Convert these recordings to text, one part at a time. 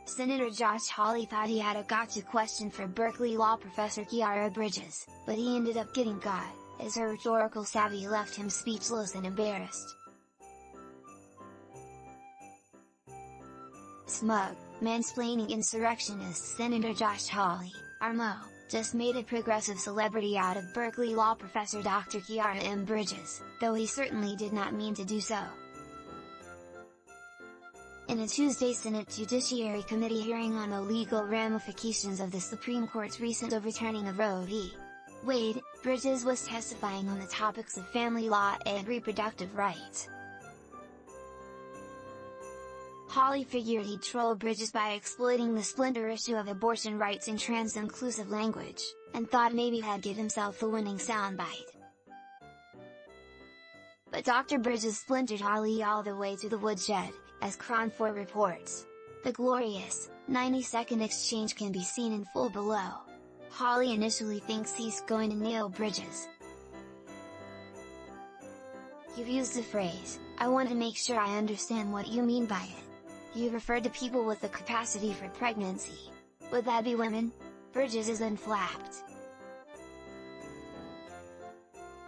Senator Josh Hawley thought he had a gotcha question for Berkeley law professor Khiara Bridges, but he ended up getting got, as her rhetorical savvy left him speechless and embarrassed. Smug, mansplaining insurrectionist Senator Josh Hawley, RMO, just made a progressive celebrity out of Berkeley law professor Dr. Khiara M. Bridges, though he certainly did not mean to do so. In a Tuesday Senate Judiciary Committee hearing on the legal ramifications of the Supreme Court's recent overturning of Roe v. Wade, Bridges was testifying on the topics of family law and reproductive rights. Hawley figured he'd troll Bridges by exploiting the splinter issue of abortion rights in trans-inclusive language, and thought maybe he'd get himself a winning soundbite. But Dr. Bridges splintered Hawley all the way to the woodshed, as Cron 4 reports. The glorious, 90-second exchange can be seen in full below. Hawley initially thinks he's going to nail Bridges. "You've used the phrase, 'I want to make sure I understand what you mean by it.' You referred to people with the capacity for pregnancy. Would that be women?" Bridges is unflapped.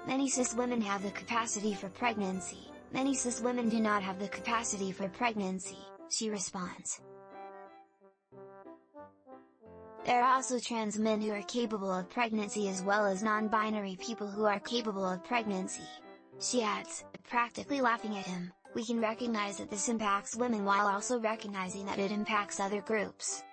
"Many cis women have the capacity for pregnancy, many cis women do not have the capacity for pregnancy," she responds. "There are also trans men who are capable of pregnancy as well as non-binary people who are capable of pregnancy," she adds, practically laughing at him. "We can recognize that this impacts women while also recognizing that it impacts other groups.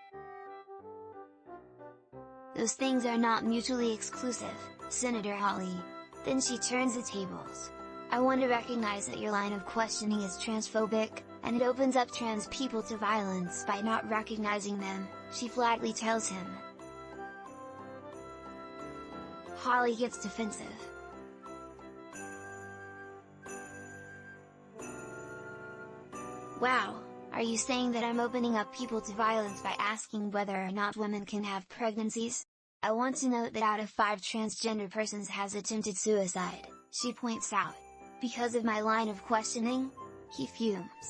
Those things are not mutually exclusive, Senator Hawley." Then she turns the tables. "I want to recognize that your line of questioning is transphobic, and it opens up trans people to violence by not recognizing them," she flatly tells him. Hawley gets defensive. "Wow, are you saying that I'm opening up people to violence by asking whether or not women can have pregnancies? I want to note that out of 5 transgender persons has attempted suicide," she points out. "Because of my line of questioning?" He fumes.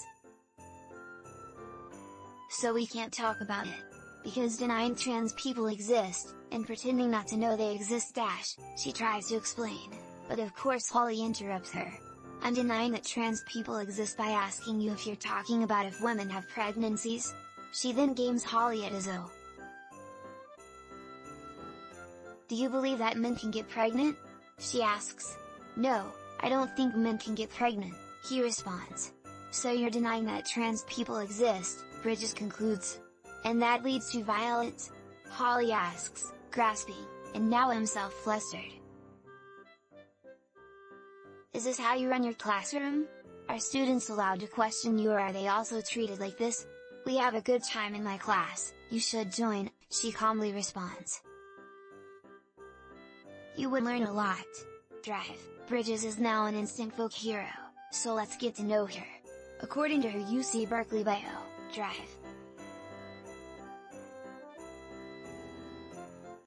"So we can't talk about it. Because denying trans people exist, and pretending not to know they exist she tries to explain, but of course Hawley interrupts her. "I'm denying that trans people exist by asking you if you're talking about if women have pregnancies?" She then games Hawley at his O. "Do you believe that men can get pregnant?" she asks. "No, I don't think men can get pregnant," he responds. "So you're denying that trans people exist," Bridges concludes. "And that leads to violence?" Hawley asks, grasping, and now himself flustered. "Is this how you run your classroom? Are students allowed to question you, or are they also treated like this? We have a good time in my class, you should join," she calmly responds. "You would learn a lot. Drive." Bridges is now an instant folk hero, so let's get to know her. According to her UC Berkeley bio, Drive